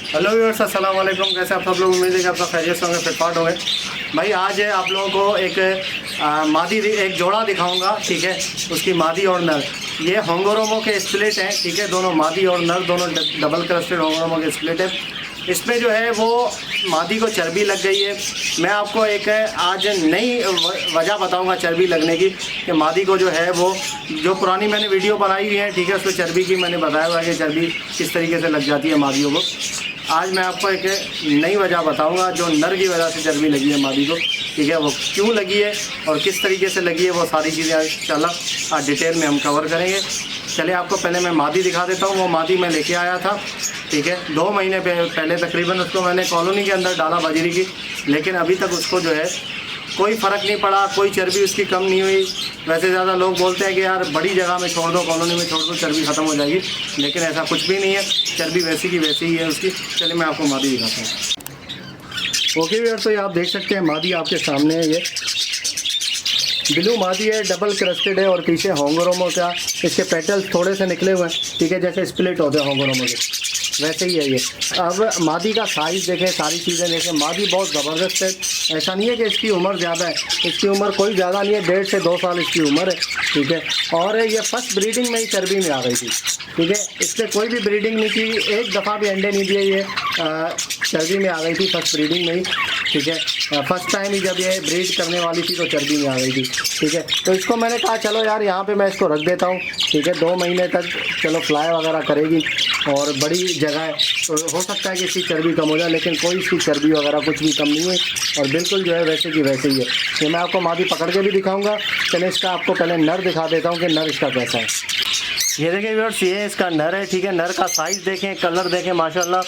Hello viewers, अस्सलाम वालेकुम। कैसे आप सब लोग? उम्मीद है कि आप सब खैरियत से होंगे, फिटफाट होंगे। भाई आज आप लोगों को एक जोड़ा दिखाऊंगा, ठीक है। उसकी मादी और नर, ये होंगोरोमो के स्प्लिट हैं, ठीक है। दोनों मादी और नर दोनों डबल क्रस्टेड होंगोरोमो के स्प्लिट है। इसमें जो है वो मादी को चर्बी लग गई है। मैं आपको एक आज नई वजह बताऊंगा चर्बी लगने की, कि मादी को जो है वो जो पुरानी मैंने वीडियो बनाई हुई है, ठीक है, उसमें चर्बी की मैंने बताया हुआ है कि चर्बी किस तरीके से लग जाती है मादियों को। आज मैं आपको एक नई वजह बताऊंगा जो नर की वजह से चर्बी लगी है मादी को, ठीक है। वो क्यों लगी है और किस तरीके से लगी है, वो सारी चीज़ें इंशाल्लाह आज डिटेल में हम कवर करेंगे। चलिए आपको पहले मैं मादी दिखा देता हूँ। वो मादी मैं लेके आया था, ठीक है, 2 महीने पहले तकरीबन उसको मैंने कॉलोनी के अंदर डाला बजरी की, लेकिन अभी तक उसको जो है कोई फ़र्क नहीं पड़ा, कोई चर्बी उसकी कम नहीं हुई। वैसे ज़्यादा लोग बोलते हैं कि यार बड़ी जगह में छोड़ दो, कॉलोनी में छोड़ दो, चर्बी ख़त्म हो जाएगी, लेकिन ऐसा कुछ भी नहीं है। चर्बी वैसी की वैसी ही है उसकी। चलिए मैं आपको मादी दिखाता हूँ। ओके यार, तो ये आप देख सकते हैं मादी आपके सामने है। ये ब्लू मादी है, डबल क्रस्टेड है और पीछे होंगोरोमो का इसके पेटल्स थोड़े से निकले हुए हैं, ठीक है, जैसे स्प्लिट होते हैं होंगोरोमो के, वैसे ही है ये। अब मादी का साइज़ देखें, सारी चीज़ें देखें, मादी बहुत ज़बरदस्त है। ऐसा नहीं है कि इसकी उम्र ज़्यादा है, इसकी उम्र कोई ज़्यादा नहीं है, 1.5 से 2 साल इसकी उम्र है, ठीक है। और ये फर्स्ट ब्रीडिंग में ही चर्बी में आ गई थी, ठीक है। इससे कोई भी ब्रीडिंग नहीं की, एक दफ़ा भी अंडे नहीं दिए, ये चर्बी में आ गई थी फर्स्ट ब्रीडिंग में ही, ठीक है। फर्स्ट टाइम ही जब ये ब्रीड करने वाली थी तो चर्बी में आ गई थी, ठीक है। तो इसको मैंने कहा चलो यार यहाँ पे मैं इसको रख देता हूँ, ठीक है। 2 महीने तक चलो फ्लाई वगैरह करेगी और बड़ी जगह है, तो हो सकता है कि इसकी चर्बी कम हो जाए, लेकिन कोई इसकी चर्बी वगैरह कुछ भी कम नहीं है और बिल्कुल जो है वैसे की वैसे ही है। ये मैं आपको मादी पकड़ के भी दिखाऊँगा। चलिए इसका आपको पहले नर दिखा देता हूँ कि नर इसका कैसा है। ये देखें व्यूअर्स, ये इसका नर है, ठीक है। नर का साइज़ देखें, कलर देखें, माशाल्लाह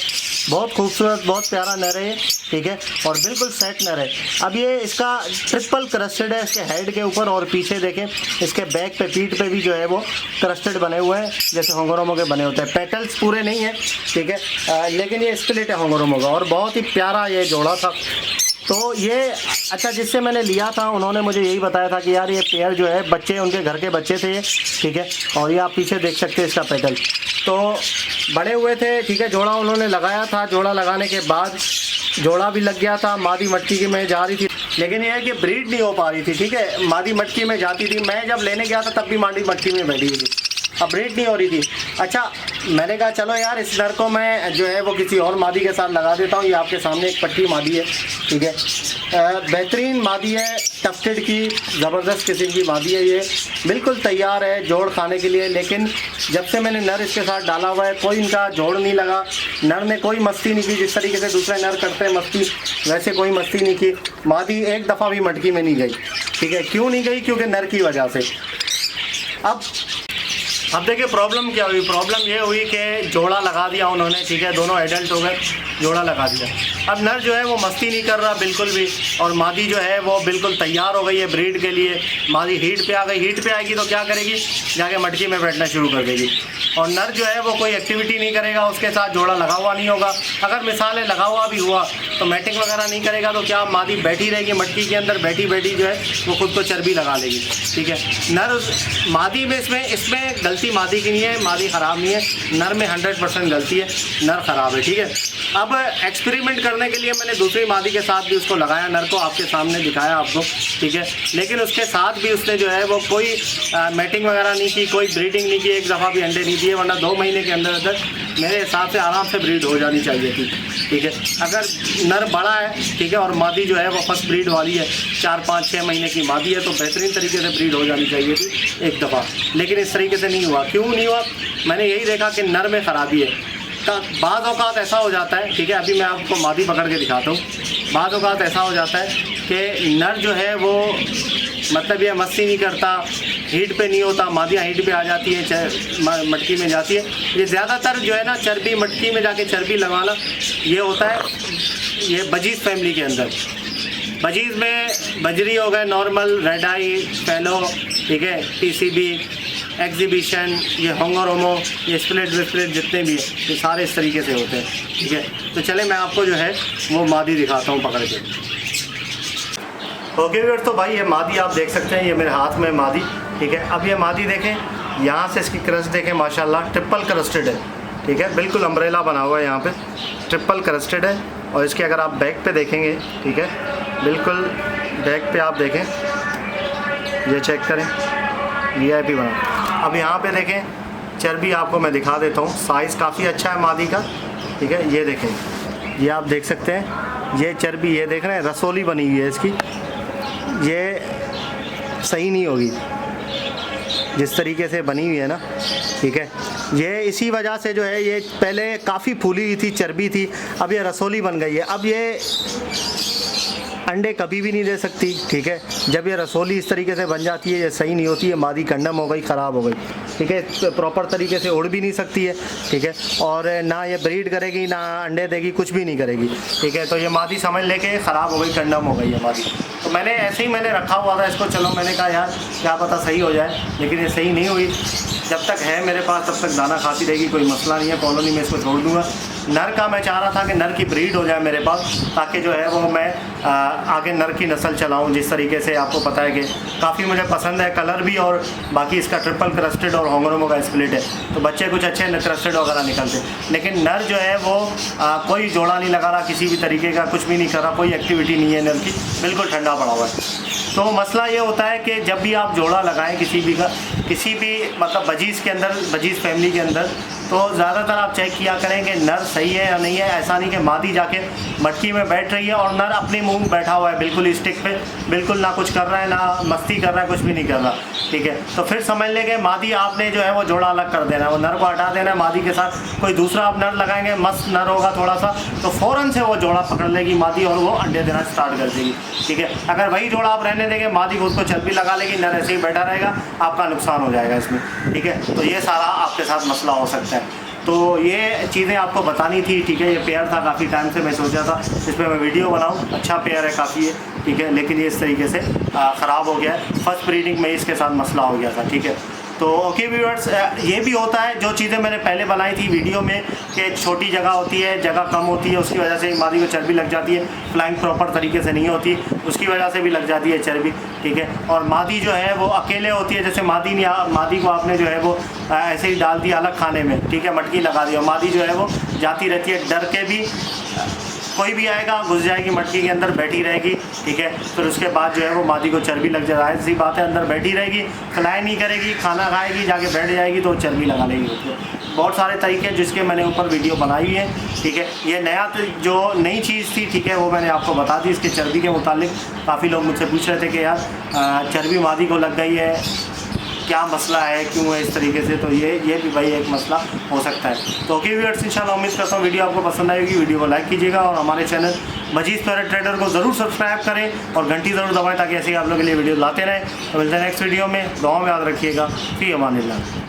बहुत खूबसूरत, बहुत प्यारा नर है, ठीक है, और बिल्कुल सेट नर है। अब ये इसका ट्रिपल क्रस्टेड है, इसके हेड के ऊपर और पीछे देखें, इसके बैक पे, पीठ पे भी जो है वो क्रस्टेड बने हुए हैं, जैसे होंगोरोमो के बने होते हैं। पेटल्स पूरे नहीं हैं, ठीक है, लेकिन ये स्प्लिट है होंगोरोमो का और बहुत ही प्यारा ये जोड़ा था। तो ये अच्छा, जिससे मैंने लिया था उन्होंने मुझे यही बताया था कि यार ये पेयर जो है बच्चे, उनके घर के बच्चे थे ये, ठीक है। और ये आप पीछे देख सकते हैं इसका पेटल तो बड़े हुए थे, ठीक है। जोड़ा उन्होंने लगाया था, जोड़ा लगाने के बाद जोड़ा भी लग गया था, मादी मटकी की में जा रही थी, लेकिन यह है कि ब्रीड नहीं हो पा रही थी, ठीक है। मादी मटकी में जाती थी, मैं जब लेने गया था तब भी मादी मटकी में बैठी हुई थी, अब ब्रीड नहीं हो रही थी। अच्छा, मैंने कहा चलो यार इस नर को मैं जो है वो किसी और मादी के साथ लगा देता हूँ। ये आपके सामने एक पट्टी मादी है, ठीक है, बेहतरीन मादी है, टफ्टेड की ज़बरदस्त किस्म की मादी है। ये बिल्कुल तैयार है जोड़ खाने के लिए, लेकिन जब से मैंने नर इसके साथ डाला हुआ है कोई इनका जोड़ नहीं लगा। नर ने कोई मस्ती नहीं की, जिस तरीके से दूसरे नर करते हैं मस्ती, वैसे कोई मस्ती नहीं की। मादी एक दफ़ा भी मटकी में नहीं गई, ठीक है। क्यों नहीं गई? क्योंकि नर की वजह से। अब देखिए प्रॉब्लम क्या हुई। प्रॉब्लम ये हुई कि जोड़ा लगा दिया उन्होंने, ठीक है, दोनों एडल्ट हो गए, जोड़ा लगा दिया। अब नर जो है वो मस्ती नहीं कर रहा बिल्कुल भी, और मादी जो है वो बिल्कुल तैयार हो गई है ब्रीड के लिए। मादी हीट पे आ गई, हीट पे आएगी तो क्या करेगी, जाके मटकी में बैठना शुरू कर देगी, और नर जो है वो कोई एक्टिविटी नहीं करेगा, उसके साथ जोड़ा लगा हुआ नहीं होगा। अगर मिसाल है लगा हुआ भी हुआ तो मैटिंग वगैरह नहीं करेगा, तो क्या मादी बैठी रहेगी मटकी के अंदर, बैठी बैठी जो है वो खुद को चर्बी लगा लेगी, ठीक है। नर मादी में इसमें गलती मादी की नहीं है, मादी ख़राब नहीं है, नर में 100% गलती है, नर ख़राब है, ठीक है। अब एक्सपेरिमेंट करने के लिए मैंने दूसरी मादी के साथ भी उसको लगाया, नर को आपके सामने दिखाया आपको, ठीक है, लेकिन उसके साथ भी उसने जो है वो कोई मैटिंग वगैरह नहीं की, कोई ब्रीडिंग नहीं की, एक दफ़ा भी अंडे नहीं दिए, वरना 2 महीने के अंदर अंदर मेरे हिसाब से आराम से ब्रीड हो जानी चाहिए थी, ठीक है। अगर नर बड़ा है, ठीक है, और मादी जो है वो फर्स्ट ब्रीड वाली है, 4, 5, 6 महीने की मादी है, तो बेहतरीन तरीके से ब्रीड हो जानी चाहिए थी एक दफ़ा, लेकिन इस तरीके से नहीं हुआ। क्यों नहीं हुआ? मैंने यही देखा कि नर में ख़राबी है। बाज़ औक़ात ऐसा हो जाता है, ठीक है, अभी मैं आपको मादी पकड़ के दिखाता हूँ। बाज़ औक़ात ऐसा हो जाता है कि नर जो है वो मतलब ये मस्ती नहीं करता, हीट पे नहीं होता, मादियाँ हीट पे आ जाती है, मटकी में जाती है। ये ज़्यादातर जो है ना चर्बी, मटकी में जाके चर्बी लगाना ये होता है ये बजीज़ फैमिली के अंदर। बजीज़ में बजरी हो गए, नॉर्मल, रेड आई, फैलो, ठीक है, PCB, एग्जीबिशन, ये होंगोरोमो, ये स्प्लिट जितने भी हैं ये सारे इस तरीके से होते हैं, ठीक है। तो चले मैं आपको जो है वो मादी दिखाता हूँ पकड़ के। ओके व्यूअर्स, तो भाई ये मादी आप देख सकते हैं, ये मेरे हाथ में मादी, ठीक है। अब ये मादी देखें, यहाँ से इसकी क्रस्ट देखें, माशाल्लाह ट्रिपल क्रस्टेड है, ठीक है, बिल्कुल अम्ब्रेला बना हुआ है, यहाँ पे ट्रिपल क्रस्टेड है। और इसके अगर आप बैक पे देखेंगे, ठीक है, बिल्कुल बैक पे आप देखें, ये चेक करें, VIP बना। अब यहाँ पे देखें चर्बी आपको मैं दिखा देता हूँ, साइज़ काफ़ी अच्छा है मादी का, ठीक है। ये देखें, ये आप देख सकते हैं, ये चर्बी, ये देख रहे हैं रसोली बनी हुई है इसकी, ये सही नहीं होगी जिस तरीके से बनी हुई है ना, ठीक है। ये इसी वजह से जो है, ये पहले काफ़ी फूली हुई थी, चर्बी थी, अब ये रसोली बन गई है। अब ये अंडे कभी भी नहीं दे सकती, ठीक है। जब ये रसोली इस तरीके से बन जाती है, ये सही नहीं होती है, मादी कंडम हो गई, ख़राब हो गई, ठीक है। प्रॉपर तरीके से उड़ भी नहीं सकती है, ठीक है। और ना ये ब्रीड करेगी, ना अंडे देगी, कुछ भी नहीं करेगी, ठीक है। तो ये मादी समझ लेके ख़राब हो गई, कंडम हो गई है मादी। तो मैंने ऐसे ही मैंने रखा हुआ था इसको, चलो मैंने कहा यार क्या पता सही हो जाए, लेकिन ये सही नहीं हुई। जब तक है मेरे पास तब तक दाना खाती रहेगी, कोई मसला नहीं है, कॉलोनी में इसको छोड़ दूँगा। नर का मैं चाह रहा था कि नर की ब्रीड हो जाए मेरे पास, ताकि जो है वो मैं आगे नर की नस्ल चलाऊं। जिस तरीके से आपको पता है कि काफ़ी मुझे पसंद है कलर भी, और बाकी इसका ट्रिपल क्रस्टेड और होंगरोमो का स्प्लिट है, तो बच्चे कुछ अच्छे क्रस्टेड वगैरह निकलते। लेकिन नर जो है वो कोई जोड़ा नहीं लगा रहा, किसी भी तरीके का कुछ भी नहीं कर रहा, कोई एक्टिविटी नहीं है नर की, बिल्कुल ठंडा पड़ा हुआ है। तो मसला ये होता है कि जब भी आप जोड़ा लगाएं किसी भी मतलब बजीज़ के अंदर, बजीज़ फैमिली के अंदर, तो ज़्यादातर आप चेक किया करें कि नर सही है या नहीं है। ऐसा नहीं कि मादी जाके मटकी में बैठ रही है और नर अपने मुंह बैठा हुआ है बिल्कुल स्टिक पे, बिल्कुल ना कुछ कर रहा है, ना मस्ती कर रहा है, कुछ भी नहीं कर रहा, ठीक है। तो फिर समझ लेंगे मादी आपने जो है वो जोड़ा अलग कर देना है, वो नर को हटा देना है, मादी के साथ कोई दूसरा आप नर लगाएंगे, मस्त नर होगा थोड़ा सा, तो फ़ौरन से वो जोड़ा पकड़ लेगी मादी और वो अंडे देना स्टार्ट कर देगी, ठीक है। अगर वही जोड़ा आप रहने देंगे, मादी खुद को चर्बी लगा लेगी, नर ऐसे ही बैठा रहेगा, आपका नुकसान हो जाएगा इसमें, ठीक है। तो ये सारा आपके साथ मसला हो सकता है। तो ये चीज़ें आपको बतानी थी, ठीक है। ये पेयर था, काफ़ी टाइम से मैं सोचा था इस पर मैं वीडियो बनाऊं, अच्छा पेयर है काफ़ी है, ठीक है। लेकिन ये इस तरीके से ख़राब हो गया है, फर्स्ट ब्रीडिंग में इसके साथ मसला हो गया था, ठीक है। तो ओके व्यूअर्स, ये भी होता है जो चीज़ें मैंने पहले बनाई थी वीडियो में कि छोटी जगह होती है, जगह कम होती है, उसकी वजह से मादी को चर्बी लग जाती है, फ्लाइंग प्रॉपर तरीके से नहीं होती, उसकी वजह से भी लग जाती है चर्बी, ठीक है। और मादी जो है वो अकेले होती है, जैसे मादी को आपने जो है वो ऐसे ही डाल दिया अलग खाने में, ठीक है, मटकी लगा दी, और मादी जो है वो जाती रहती है, डर के भी कोई भी आएगा घुस जाएगी मटकी के अंदर, बैठी रहेगी, ठीक है। फिर उसके बाद जो है वो मादी को चर्बी लग जाए, ऐसी बात है, अंदर बैठी रहेगी, खिलाई नहीं करेगी, खाना खाएगी, जाके बैठ जाएगी तो चर्बी लगा लेगी उसको। बहुत सारे तरीके जिसके मैंने ऊपर वीडियो बनाई है, ठीक है। ये नया जो नई चीज़ थी, ठीक है, वो मैंने आपको बता दी। इसके चर्बी के मुतालिक काफ़ी लोग मुझसे पूछ रहे थे कि यार चर्बी मादी को लग गई है, क्या मसला है, क्यों है इस तरीके से, तो ये भी भाई एक मसला हो सकता है। तो ओके व्यूअर्स, इंशाल्लाह उम्मीद करता हूँ वीडियो आपको पसंद आएगी। वीडियो को लाइक कीजिएगा और हमारे चैनल मजीद पैरेट ट्रेडर को ज़रूर सब्सक्राइब करें और घंटी ज़रूर दबाएं, ताकि ऐसे ही आप लोगों के लिए वीडियो लाते रहें। तो मिलते हैं नेक्स्ट वीडियो में, दुआ में याद रखिएगा। फी अमानिल्लाह।